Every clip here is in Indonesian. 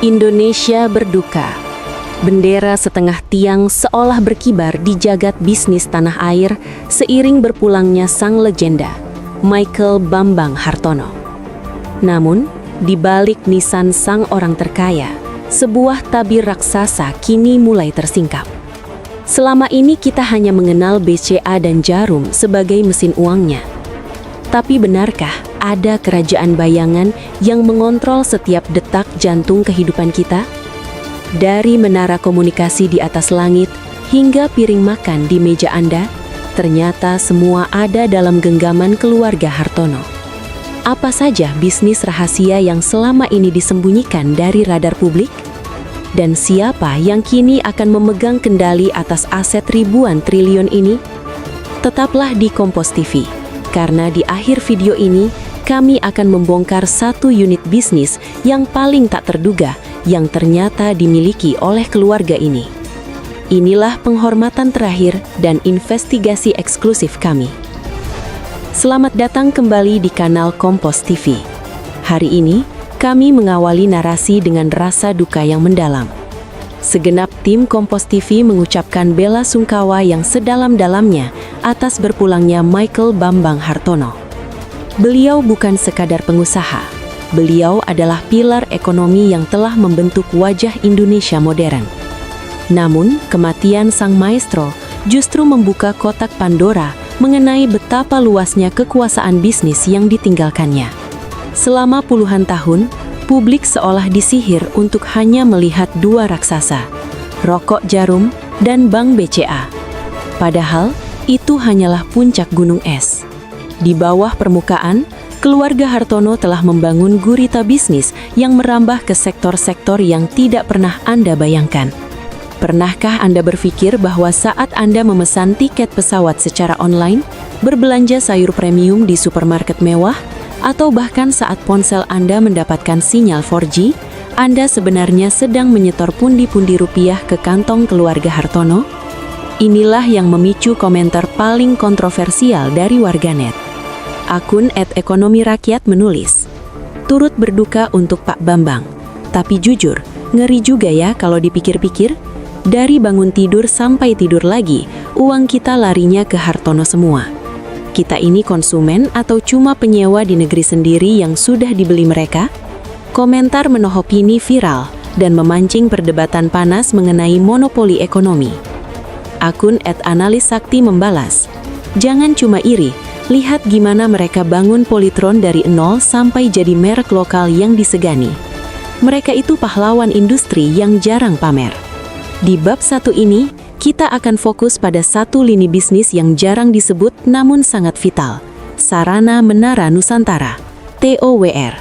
Indonesia berduka. Bendera setengah tiang seolah berkibar di jagat bisnis tanah air seiring berpulangnya sang legenda, Michael Bambang Hartono. Namun, di balik nisan sang orang terkaya, sebuah tabir raksasa kini mulai tersingkap. Selama ini kita hanya mengenal BCA dan Djarum sebagai mesin uangnya. Tapi benarkah ada kerajaan bayangan yang mengontrol setiap detak jantung kehidupan kita? Dari menara komunikasi di atas langit hingga piring makan di meja Anda, ternyata semua ada dalam genggaman keluarga Hartono. Apa saja bisnis rahasia yang selama ini disembunyikan dari radar publik? Dan siapa yang kini akan memegang kendali atas aset ribuan triliun ini? Tetaplah di Kompas TV, karena di akhir video ini kami akan membongkar satu unit bisnis yang paling tak terduga yang ternyata dimiliki oleh keluarga ini. Inilah penghormatan terakhir dan investigasi eksklusif kami. Selamat datang kembali di kanal Kompas TV. Hari ini, kami mengawali narasi dengan rasa duka yang mendalam. Segenap tim Kompas TV mengucapkan bela sungkawa yang sedalam-dalamnya atas berpulangnya Michael Bambang Hartono. Beliau bukan sekadar pengusaha. Beliau adalah pilar ekonomi yang telah membentuk wajah Indonesia modern. Namun, kematian sang maestro justru membuka kotak Pandora mengenai betapa luasnya kekuasaan bisnis yang ditinggalkannya. Selama puluhan tahun, publik seolah disihir untuk hanya melihat dua raksasa, rokok Djarum dan Bank BCA. Padahal, itu hanyalah puncak gunung es. Di bawah permukaan, keluarga Hartono telah membangun gurita bisnis yang merambah ke sektor-sektor yang tidak pernah Anda bayangkan. Pernahkah Anda berpikir bahwa saat Anda memesan tiket pesawat secara online, berbelanja sayur premium di supermarket mewah, atau bahkan saat ponsel Anda mendapatkan sinyal 4G, Anda sebenarnya sedang menyetor pundi-pundi rupiah ke kantong keluarga Hartono? Inilah yang memicu komentar paling kontroversial dari warganet. Akun @ekonomirakyat menulis, turut berduka untuk Pak Bambang. Tapi jujur, ngeri juga ya kalau dipikir-pikir. Dari bangun tidur sampai tidur lagi, uang kita larinya ke Hartono semua. Kita ini konsumen atau cuma penyewa di negeri sendiri yang sudah dibeli mereka? Komentar menohopini viral dan memancing perdebatan panas mengenai monopoli ekonomi. Akun @analisakti membalas, jangan cuma iri, lihat gimana mereka bangun Polytron dari nol sampai jadi merek lokal yang disegani. Mereka itu pahlawan industri yang jarang pamer. Di bab satu ini, kita akan fokus pada satu lini bisnis yang jarang disebut namun sangat vital, Sarana Menara Nusantara, TOWR.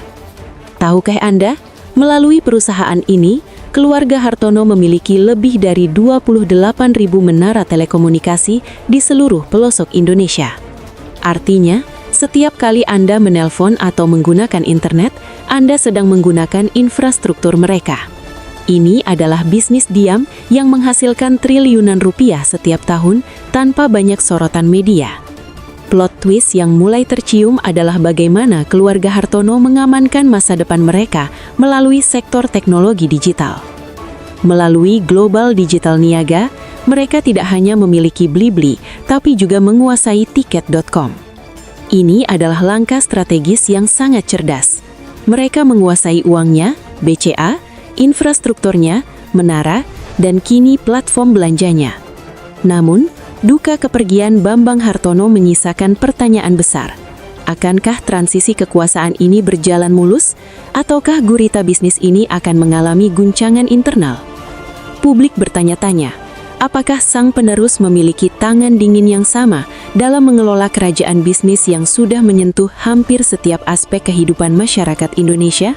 Tahukah Anda, melalui perusahaan ini, keluarga Hartono memiliki lebih dari 28.000 menara telekomunikasi di seluruh pelosok Indonesia. Artinya, setiap kali Anda menelpon atau menggunakan internet, Anda sedang menggunakan infrastruktur mereka. Ini adalah bisnis diam yang menghasilkan triliunan rupiah setiap tahun tanpa banyak sorotan media. Plot twist yang mulai tercium adalah bagaimana keluarga Hartono mengamankan masa depan mereka melalui sektor teknologi digital. Melalui Global Digital Niaga, mereka tidak hanya memiliki Blibli, tapi juga menguasai Tiket.com. Ini adalah langkah strategis yang sangat cerdas. Mereka menguasai uangnya, BCA, infrastrukturnya, menara, dan kini platform belanjanya. Namun, duka kepergian Bambang Hartono menyisakan pertanyaan besar. Akankah transisi kekuasaan ini berjalan mulus, ataukah gurita bisnis ini akan mengalami guncangan internal? Publik bertanya-tanya, apakah sang penerus memiliki tangan dingin yang sama dalam mengelola kerajaan bisnis yang sudah menyentuh hampir setiap aspek kehidupan masyarakat Indonesia?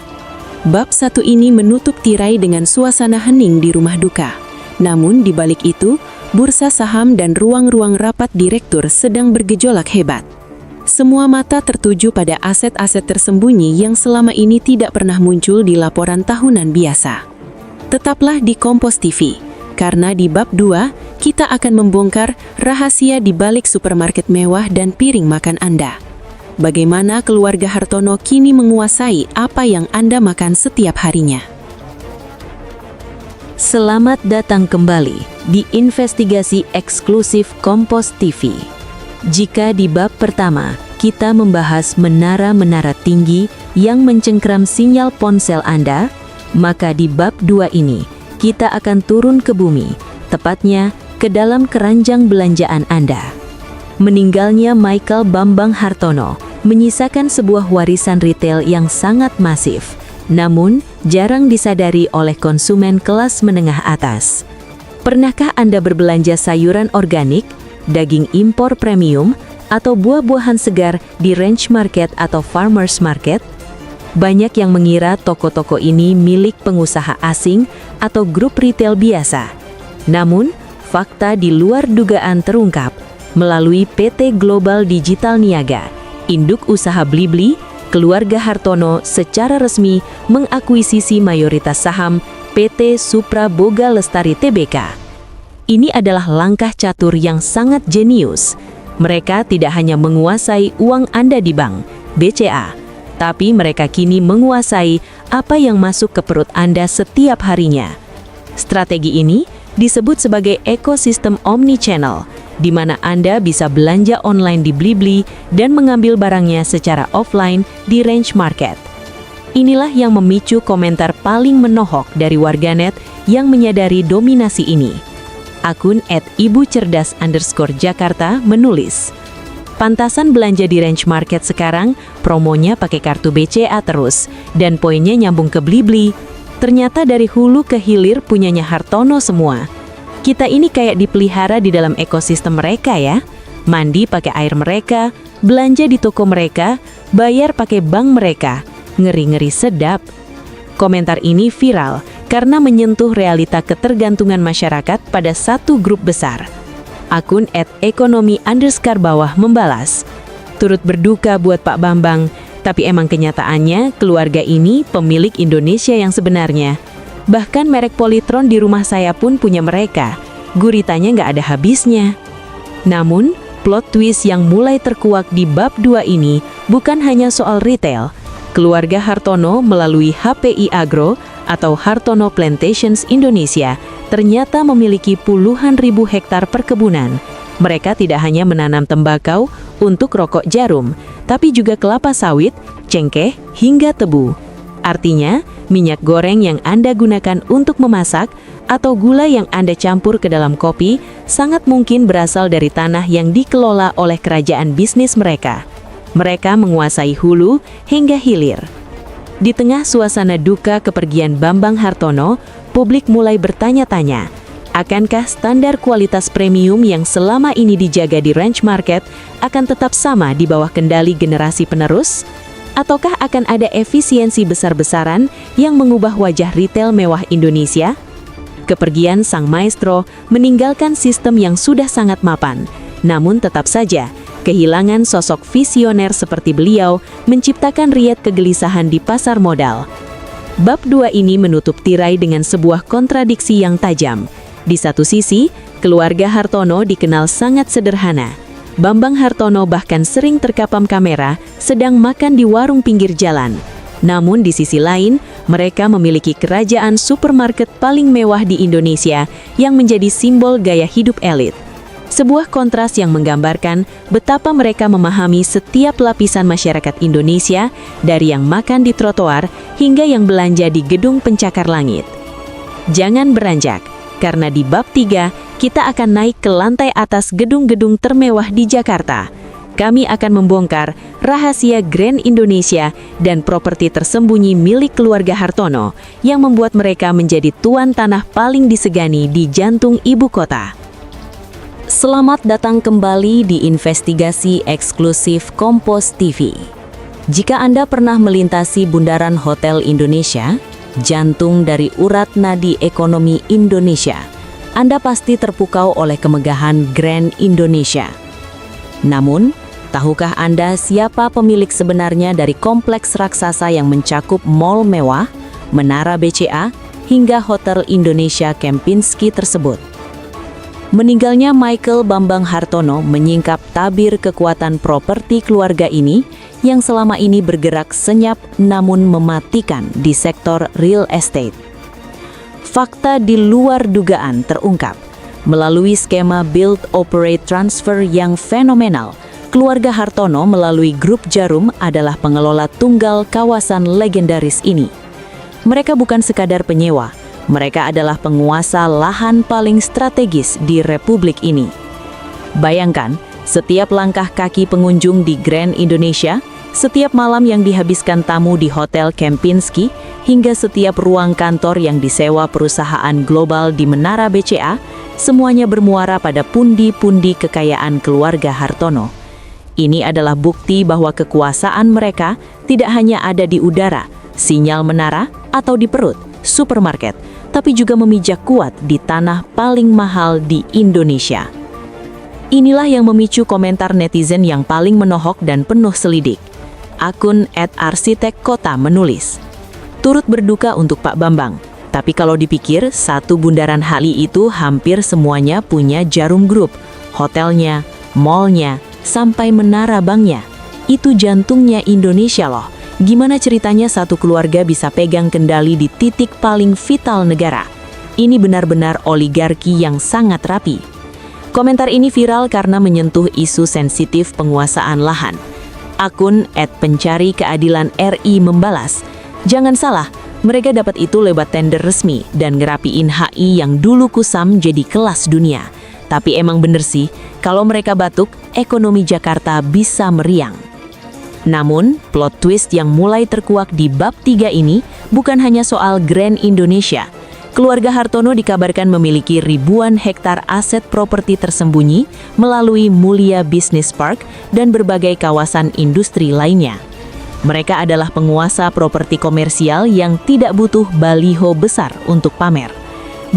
Bab satu ini menutup tirai dengan suasana hening di rumah duka. Namun di balik itu, bursa saham dan ruang-ruang rapat direktur sedang bergejolak hebat. Semua mata tertuju pada aset-aset tersembunyi yang selama ini tidak pernah muncul di laporan tahunan biasa. Tetaplah di Kompas TV, karena di bab 2, kita akan membongkar rahasia di balik supermarket mewah dan piring makan Anda. Bagaimana keluarga Hartono kini menguasai apa yang Anda makan setiap harinya. Selamat datang kembali di investigasi eksklusif Kompas TV. Jika di bab pertama kita membahas menara-menara tinggi yang mencengkram sinyal ponsel Anda, maka di bab 2 ini kita akan turun ke bumi, tepatnya ke dalam keranjang belanjaan Anda. Meninggalnya Michael Bambang Hartono menyisakan sebuah warisan retail yang sangat masif, namun jarang disadari oleh konsumen kelas menengah atas. Pernahkah Anda berbelanja sayuran organik, daging impor premium, atau buah-buahan segar di ranch market atau farmers market? Banyak yang mengira toko-toko ini milik pengusaha asing atau grup retail biasa. Namun, fakta di luar dugaan terungkap melalui PT Global Digital Niaga, induk usaha Blibli. Keluarga Hartono secara resmi mengakuisisi mayoritas saham PT Supra Boga Lestari Tbk. Ini adalah langkah catur yang sangat jenius. Mereka tidak hanya menguasai uang Anda di bank, BCA, tapi mereka kini menguasai apa yang masuk ke perut Anda setiap harinya. Strategi ini disebut sebagai ekosistem omnichannel, di mana Anda bisa belanja online di Blibli dan mengambil barangnya secara offline di ranch market. Inilah yang memicu komentar paling menohok dari warganet yang menyadari dominasi ini. Akun @ibucerdas_Jakarta menulis, "Pantasan belanja di ranch market sekarang, promonya pakai kartu BCA terus, dan poinnya nyambung ke Blibli. Ternyata dari hulu ke hilir punyanya Hartono semua. Kita ini kayak dipelihara di dalam ekosistem mereka ya. Mandi pakai air mereka, belanja di toko mereka, bayar pakai bank mereka. Ngeri-ngeri sedap." Komentar ini viral karena menyentuh realita ketergantungan masyarakat pada satu grup besar. Akun @ekonomi_bawah membalas, "Turut berduka buat Pak Bambang, tapi emang kenyataannya keluarga ini pemilik Indonesia yang sebenarnya. Bahkan merek Polytron di rumah saya pun punya mereka. Guritanya nggak ada habisnya." Namun, plot twist yang mulai terkuak di bab 2 ini bukan hanya soal retail. Keluarga Hartono melalui HPI Agro atau Hartono Plantations Indonesia ternyata memiliki puluhan ribu hektar perkebunan. Mereka tidak hanya menanam tembakau untuk rokok jarum, tapi juga kelapa sawit, cengkeh, hingga tebu. Artinya, minyak goreng yang Anda gunakan untuk memasak atau gula yang Anda campur ke dalam kopi sangat mungkin berasal dari tanah yang dikelola oleh kerajaan bisnis mereka. Mereka menguasai hulu hingga hilir. Di tengah suasana duka kepergian Bambang Hartono, publik mulai bertanya-tanya, akankah standar kualitas premium yang selama ini dijaga di ranch market akan tetap sama di bawah kendali generasi penerus? Ataukah akan ada efisiensi besar-besaran yang mengubah wajah retail mewah Indonesia? Kepergian sang maestro meninggalkan sistem yang sudah sangat mapan, namun tetap saja kehilangan sosok visioner seperti beliau menciptakan riak kegelisahan di pasar modal. Bab 2 ini menutup tirai dengan sebuah kontradiksi yang tajam. Di satu sisi, keluarga Hartono dikenal sangat sederhana. Bambang Hartono bahkan sering terkapam kamera sedang makan di warung pinggir jalan. Namun di sisi lain, mereka memiliki kerajaan supermarket paling mewah di Indonesia yang menjadi simbol gaya hidup elit. Sebuah kontras yang menggambarkan betapa mereka memahami setiap lapisan masyarakat Indonesia, dari yang makan di trotoar hingga yang belanja di gedung pencakar langit. Jangan beranjak, karena di bab 3 kita akan naik ke lantai atas gedung-gedung termewah di Jakarta. Kami akan membongkar rahasia Grand Indonesia dan properti tersembunyi milik keluarga Hartono yang membuat mereka menjadi tuan tanah paling disegani di jantung ibu kota. Selamat datang kembali di investigasi eksklusif Kompas TV. Jika Anda pernah melintasi Bundaran Hotel Indonesia, jantung dari urat nadi ekonomi Indonesia, Anda pasti terpukau oleh kemegahan Grand Indonesia. Namun, tahukah Anda siapa pemilik sebenarnya dari kompleks raksasa yang mencakup mall mewah, menara BCA, hingga Hotel Indonesia Kempinski tersebut? Meninggalnya Michael Bambang Hartono menyingkap tabir kekuatan properti keluarga ini yang selama ini bergerak senyap namun mematikan di sektor real estate. Fakta di luar dugaan terungkap. Melalui skema Build, Operate, Transfer yang fenomenal, keluarga Hartono melalui grup Jarum adalah pengelola tunggal kawasan legendaris ini. Mereka bukan sekadar penyewa, mereka adalah penguasa lahan paling strategis di Republik ini. Bayangkan, setiap langkah kaki pengunjung di Grand Indonesia, setiap malam yang dihabiskan tamu di Hotel Kempinski, hingga setiap ruang kantor yang disewa perusahaan global di Menara BCA, semuanya bermuara pada pundi-pundi kekayaan keluarga Hartono. Ini adalah bukti bahwa kekuasaan mereka tidak hanya ada di udara, sinyal menara, atau di perut, supermarket, tapi juga memijak kuat di tanah paling mahal di Indonesia. Inilah yang memicu komentar netizen yang paling menohok dan penuh selidik. Akun @arsitek_kota menulis, turut berduka untuk Pak Bambang, tapi kalau dipikir, satu bundaran HI itu hampir semuanya punya Jarum Group, hotelnya, mallnya, sampai menara banknya. Itu jantungnya Indonesia loh. Gimana ceritanya satu keluarga bisa pegang kendali di titik paling vital negara? Ini benar-benar oligarki yang sangat rapi. Komentar ini viral karena menyentuh isu sensitif penguasaan lahan. Akun @pencari-keadilan RI membalas, jangan salah, mereka dapat itu lewat tender resmi dan ngerapiin HI yang dulu kusam jadi kelas dunia. Tapi emang bener sih, kalau mereka batuk, ekonomi Jakarta bisa meriang. Namun, plot twist yang mulai terkuak di bab 3 ini bukan hanya soal Grand Indonesia. Keluarga Hartono dikabarkan memiliki ribuan hektar aset properti tersembunyi melalui Mulia Business Park dan berbagai kawasan industri lainnya. Mereka adalah penguasa properti komersial yang tidak butuh baliho besar untuk pamer.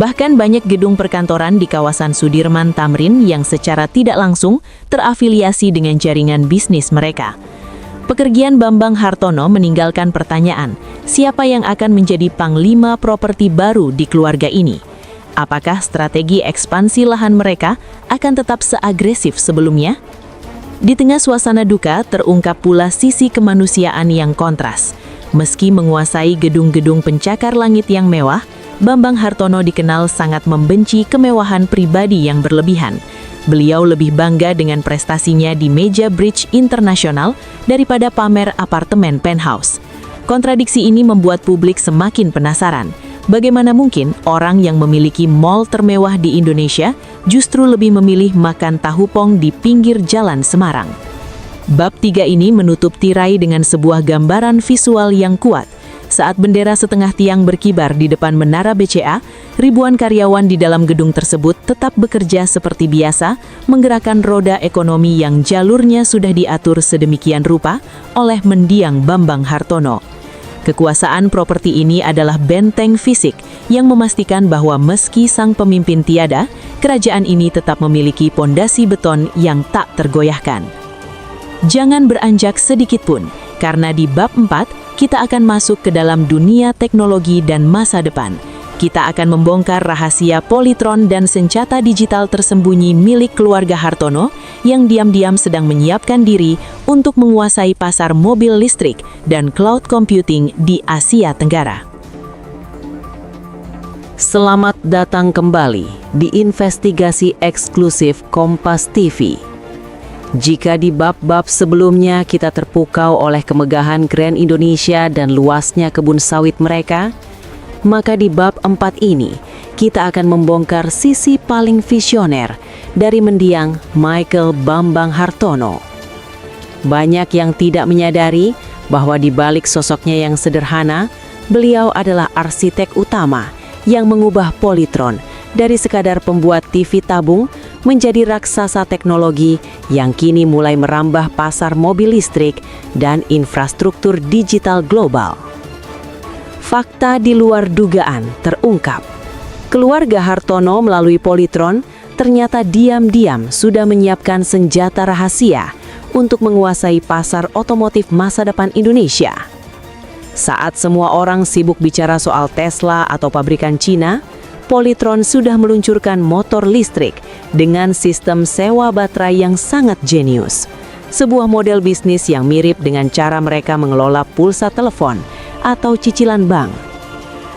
Bahkan banyak gedung perkantoran di kawasan Sudirman Tamrin yang secara tidak langsung terafiliasi dengan jaringan bisnis mereka. Pekergian Bambang Hartono meninggalkan pertanyaan, siapa yang akan menjadi panglima properti baru di keluarga ini? Apakah strategi ekspansi lahan mereka akan tetap seagresif sebelumnya? Di tengah suasana duka, terungkap pula sisi kemanusiaan yang kontras. Meski menguasai gedung-gedung pencakar langit yang mewah, Bambang Hartono dikenal sangat membenci kemewahan pribadi yang berlebihan. Beliau lebih bangga dengan prestasinya di meja bridge internasional daripada pamer apartemen penthouse. Kontradiksi ini membuat publik semakin penasaran. Bagaimana mungkin orang yang memiliki mall termewah di Indonesia justru lebih memilih makan tahu pong di pinggir jalan Semarang? Bab 3 ini menutup tirai dengan sebuah gambaran visual yang kuat. Saat bendera setengah tiang berkibar di depan Menara BCA, ribuan karyawan di dalam gedung tersebut tetap bekerja seperti biasa, menggerakkan roda ekonomi yang jalurnya sudah diatur sedemikian rupa oleh mendiang Bambang Hartono. Kekuasaan properti ini adalah benteng fisik yang memastikan bahwa meski sang pemimpin tiada, kerajaan ini tetap memiliki pondasi beton yang tak tergoyahkan. Jangan beranjak sedikit pun, karena di bab 4, kita akan masuk ke dalam dunia teknologi dan masa depan. Kita akan membongkar rahasia Polytron dan senjata digital tersembunyi milik keluarga Hartono yang diam-diam sedang menyiapkan diri untuk menguasai pasar mobil listrik dan cloud computing di Asia Tenggara. Selamat datang kembali di investigasi eksklusif Kompas TV. Jika di bab-bab sebelumnya kita terpukau oleh kemegahan Grand Indonesia dan luasnya kebun sawit mereka, maka di bab 4 ini kita akan membongkar sisi paling visioner dari mendiang Michael Bambang Hartono. Banyak yang tidak menyadari bahwa di balik sosoknya yang sederhana, beliau adalah arsitek utama yang mengubah Polytron dari sekadar pembuat TV tabung menjadi raksasa teknologi yang kini mulai merambah pasar mobil listrik dan infrastruktur digital global. Fakta di luar dugaan terungkap. Keluarga Hartono melalui Polytron ternyata diam-diam sudah menyiapkan senjata rahasia untuk menguasai pasar otomotif masa depan Indonesia. Saat semua orang sibuk bicara soal Tesla atau pabrikan Cina, Polytron sudah meluncurkan motor listrik dengan sistem sewa baterai yang sangat jenius. Sebuah model bisnis yang mirip dengan cara mereka mengelola pulsa telepon atau cicilan bank.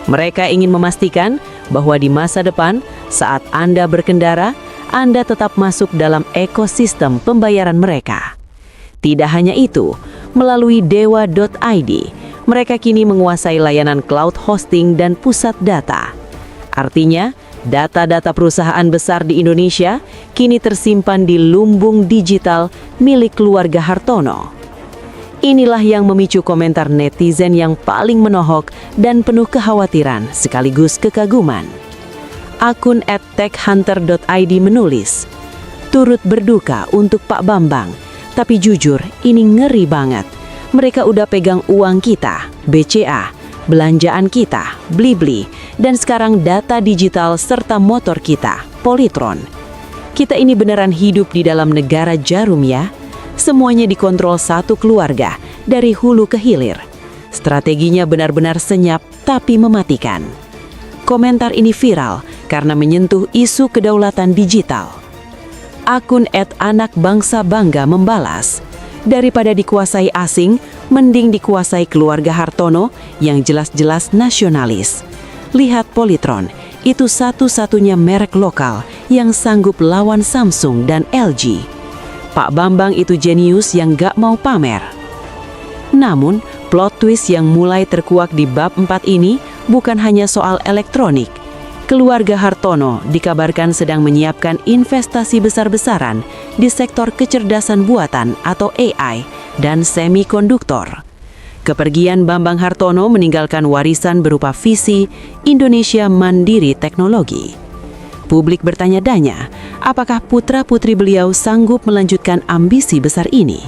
Mereka ingin memastikan bahwa di masa depan, saat Anda berkendara, Anda tetap masuk dalam ekosistem pembayaran mereka. Tidak hanya itu, melalui dewa.id, mereka kini menguasai layanan cloud hosting dan pusat data. Artinya, data-data perusahaan besar di Indonesia kini tersimpan di lumbung digital milik keluarga Hartono. Inilah yang memicu komentar netizen yang paling menohok dan penuh kekhawatiran sekaligus kekaguman. Akun @techhunter.id menulis, "Turut berduka untuk Pak Bambang, tapi jujur ini ngeri banget. Mereka udah pegang uang kita, BCA, belanjaan kita, Blibli, dan sekarang data digital serta motor kita, Polytron. Kita ini beneran hidup di dalam negara jarum ya. Semuanya dikontrol satu keluarga, dari hulu ke hilir. Strateginya benar-benar senyap tapi mematikan." Komentar ini viral karena menyentuh isu kedaulatan digital. Akun @anakbangsabangga membalas, "Daripada dikuasai asing, mending dikuasai keluarga Hartono yang jelas-jelas nasionalis. Lihat Polytron, itu satu-satunya merek lokal yang sanggup lawan Samsung dan LG. Pak Bambang itu jenius yang gak mau pamer." Namun, plot twist yang mulai terkuak di bab 4 ini bukan hanya soal elektronik. Keluarga Hartono dikabarkan sedang menyiapkan investasi besar-besaran di sektor kecerdasan buatan atau AI dan semikonduktor. Kepergian Bambang Hartono meninggalkan warisan berupa visi Indonesia Mandiri Teknologi. Publik bertanya-tanya, apakah putra-putri beliau sanggup melanjutkan ambisi besar ini?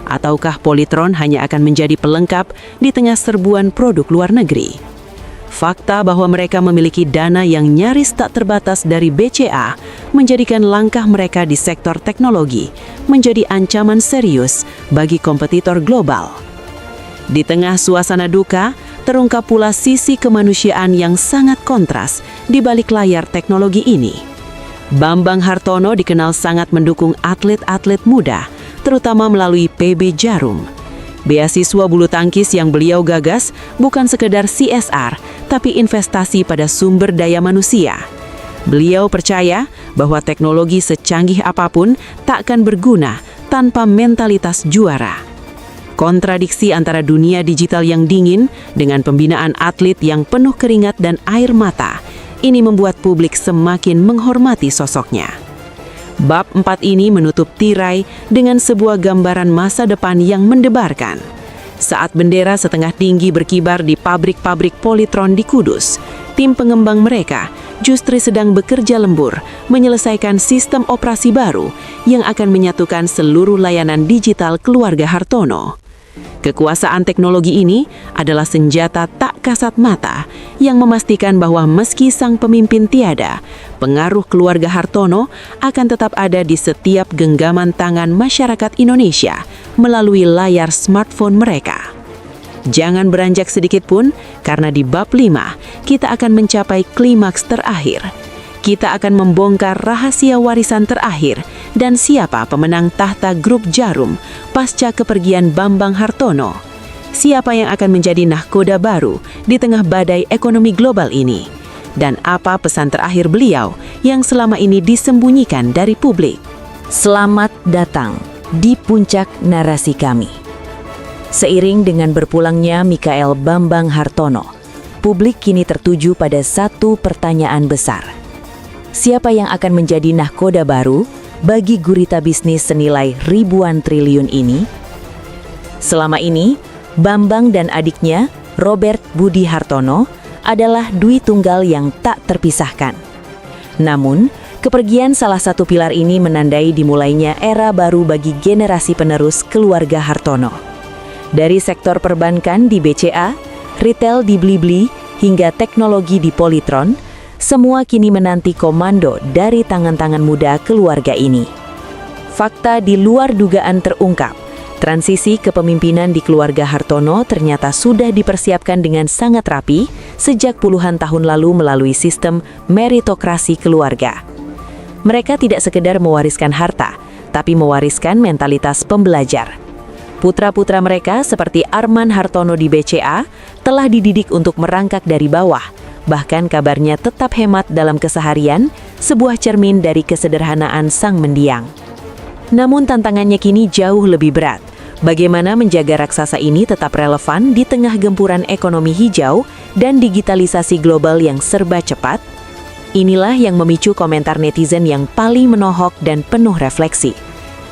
Ataukah Polytron hanya akan menjadi pelengkap di tengah serbuan produk luar negeri? Fakta bahwa mereka memiliki dana yang nyaris tak terbatas dari BCA menjadikan langkah mereka di sektor teknologi menjadi ancaman serius bagi kompetitor global. Di tengah suasana duka, terungkap pula sisi kemanusiaan yang sangat kontras di balik layar teknologi ini. Bambang Hartono dikenal sangat mendukung atlet-atlet muda, terutama melalui PB Jarum. Beasiswa bulu tangkis yang beliau gagas bukan sekedar CSR, tapi investasi pada sumber daya manusia. Beliau percaya bahwa teknologi secanggih apapun tak akan berguna tanpa mentalitas juara. Kontradiksi antara dunia digital yang dingin dengan pembinaan atlet yang penuh keringat dan air mata, ini membuat publik semakin menghormati sosoknya. Bab 4 ini menutup tirai dengan sebuah gambaran masa depan yang mendebarkan. Saat bendera setengah tinggi berkibar di pabrik-pabrik Polytron di Kudus, tim pengembang mereka justru sedang bekerja lembur menyelesaikan sistem operasi baru yang akan menyatukan seluruh layanan digital keluarga Hartono. Kekuasaan teknologi ini adalah senjata tak kasat mata yang memastikan bahwa meski sang pemimpin tiada, pengaruh keluarga Hartono akan tetap ada di setiap genggaman tangan masyarakat Indonesia melalui layar smartphone mereka. Jangan beranjak sedikit pun, karena di bab 5 kita akan mencapai klimaks terakhir. Kita akan membongkar rahasia warisan terakhir dan siapa pemenang tahta grup Jarum pasca kepergian Bambang Hartono. Siapa yang akan menjadi nahkoda baru di tengah badai ekonomi global ini? Dan apa pesan terakhir beliau yang selama ini disembunyikan dari publik? Selamat datang di puncak narasi kami. Seiring dengan berpulangnya Mikael Bambang Hartono, publik kini tertuju pada satu pertanyaan besar. Siapa yang akan menjadi nahkoda baru bagi gurita bisnis senilai ribuan triliun ini? Selama ini, Bambang dan adiknya, Robert Budi Hartono, adalah dui tunggal yang tak terpisahkan. Namun, kepergian salah satu pilar ini menandai dimulainya era baru bagi generasi penerus keluarga Hartono. Dari sektor perbankan di BCA, retail di Blibli, hingga teknologi di Polytron, semua kini menanti komando dari tangan-tangan muda keluarga ini. Fakta di luar dugaan terungkap. Transisi kepemimpinan di keluarga Hartono ternyata sudah dipersiapkan dengan sangat rapi sejak puluhan tahun lalu melalui sistem meritokrasi keluarga. Mereka tidak sekedar mewariskan harta, tapi mewariskan mentalitas pembelajar. Putra-putra mereka seperti Arman Hartono di BCA telah dididik untuk merangkak dari bawah, Bahkan kabarnya tetap hemat dalam keseharian, sebuah cermin dari kesederhanaan sang mendiang. Namun tantangannya kini jauh lebih berat. Bagaimana menjaga raksasa ini tetap relevan di tengah gempuran ekonomi hijau dan digitalisasi global yang serba cepat? Inilah yang memicu komentar netizen yang paling menohok dan penuh refleksi.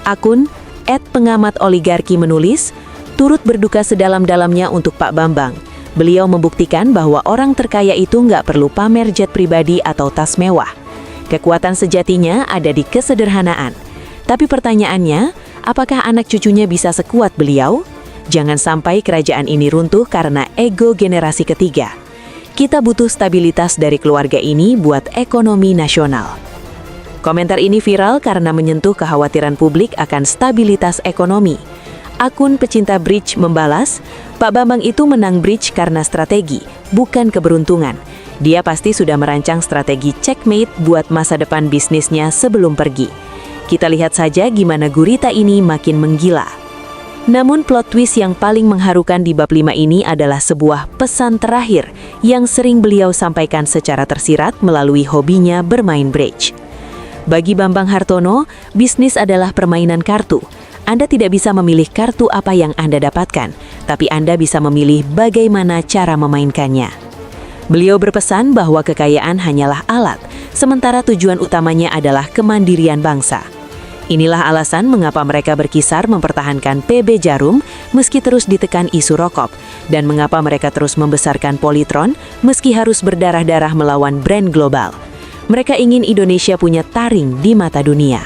Akun @pengamat_oligarki menulis, turut berduka sedalam-dalamnya untuk Pak Bambang. Beliau membuktikan bahwa orang terkaya itu nggak perlu pamer jet pribadi atau tas mewah. Kekuatan sejatinya ada di kesederhanaan. Tapi pertanyaannya, apakah anak cucunya bisa sekuat beliau? Jangan sampai kerajaan ini runtuh karena ego generasi ketiga. Kita butuh stabilitas dari keluarga ini buat ekonomi nasional. Komentar ini viral karena menyentuh kekhawatiran publik akan stabilitas ekonomi. Akun pecinta bridge membalas, Pak Bambang itu menang bridge karena strategi, bukan keberuntungan. Dia pasti sudah merancang strategi checkmate buat masa depan bisnisnya sebelum pergi. Kita lihat saja gimana gurita ini makin menggila. Namun plot twist yang paling mengharukan di bab 5 ini adalah sebuah pesan terakhir yang sering beliau sampaikan secara tersirat melalui hobinya bermain bridge. Bagi Bambang Hartono, bisnis adalah permainan kartu. Anda tidak bisa memilih kartu apa yang Anda dapatkan, tapi Anda bisa memilih bagaimana cara memainkannya. Beliau berpesan bahwa kekayaan hanyalah alat, sementara tujuan utamanya adalah kemandirian bangsa. Inilah alasan mengapa mereka berkisar mempertahankan PB Jarum meski terus ditekan isu rokok, dan mengapa mereka terus membesarkan Polytron meski harus berdarah-darah melawan brand global. Mereka ingin Indonesia punya taring di mata dunia.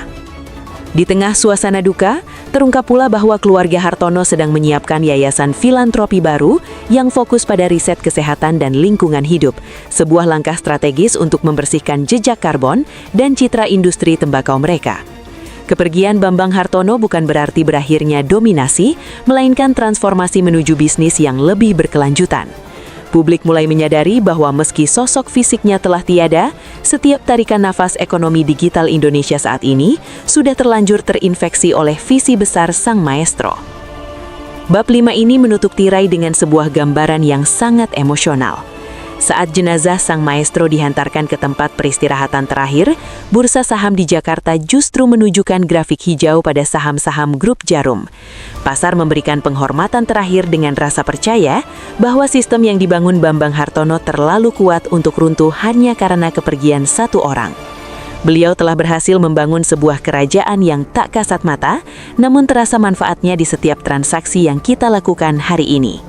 Di tengah suasana duka, terungkap pula bahwa keluarga Hartono sedang menyiapkan yayasan filantropi baru yang fokus pada riset kesehatan dan lingkungan hidup, sebuah langkah strategis untuk membersihkan jejak karbon dan citra industri tembakau mereka. Kepergian Bambang Hartono bukan berarti berakhirnya dominasi, melainkan transformasi menuju bisnis yang lebih berkelanjutan. Publik mulai menyadari bahwa meski sosok fisiknya telah tiada, setiap tarikan nafas ekonomi digital Indonesia saat ini sudah terlanjur terinfeksi oleh visi besar sang maestro. Bab 5 ini menutup tirai dengan sebuah gambaran yang sangat emosional. Saat jenazah sang maestro dihantarkan ke tempat peristirahatan terakhir, bursa saham di Jakarta justru menunjukkan grafik hijau pada saham-saham grup Jarum. Pasar memberikan penghormatan terakhir dengan rasa percaya bahwa sistem yang dibangun Bambang Hartono terlalu kuat untuk runtuh hanya karena kepergian satu orang. Beliau telah berhasil membangun sebuah kerajaan yang tak kasat mata, namun terasa manfaatnya di setiap transaksi yang kita lakukan hari ini.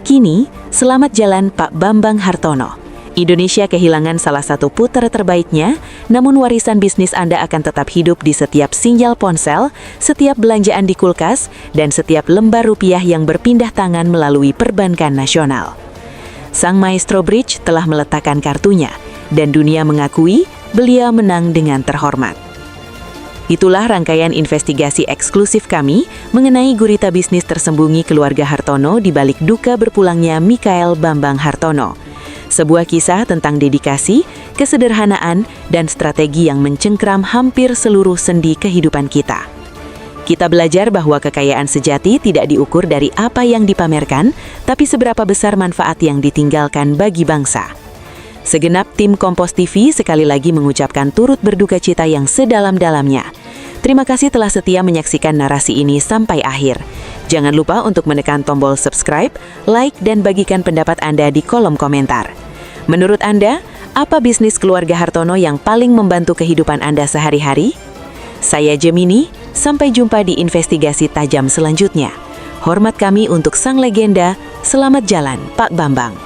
Kini, selamat jalan Pak Bambang Hartono. Indonesia kehilangan salah satu putra terbaiknya, namun warisan bisnis Anda akan tetap hidup di setiap sinyal ponsel, setiap belanjaan di kulkas, dan setiap lembar rupiah yang berpindah tangan melalui perbankan nasional. Sang maestro bridge telah meletakkan kartunya, dan dunia mengakui beliau menang dengan terhormat. Itulah rangkaian investigasi eksklusif kami mengenai gurita bisnis tersembunyi keluarga Hartono di balik duka berpulangnya Mikael Bambang Hartono. Sebuah kisah tentang dedikasi, kesederhanaan, dan strategi yang mencengkram hampir seluruh sendi kehidupan kita. Kita belajar bahwa kekayaan sejati tidak diukur dari apa yang dipamerkan, tapi seberapa besar manfaat yang ditinggalkan bagi bangsa. Segenap tim Kompas TV sekali lagi mengucapkan turut berduka cita yang sedalam-dalamnya. Terima kasih telah setia menyaksikan narasi ini sampai akhir. Jangan lupa untuk menekan tombol subscribe, like, dan bagikan pendapat Anda di kolom komentar. Menurut Anda, apa bisnis keluarga Hartono yang paling membantu kehidupan Anda sehari-hari? Saya Gemini, sampai jumpa di investigasi tajam selanjutnya. Hormat kami untuk sang legenda, selamat jalan Pak Bambang.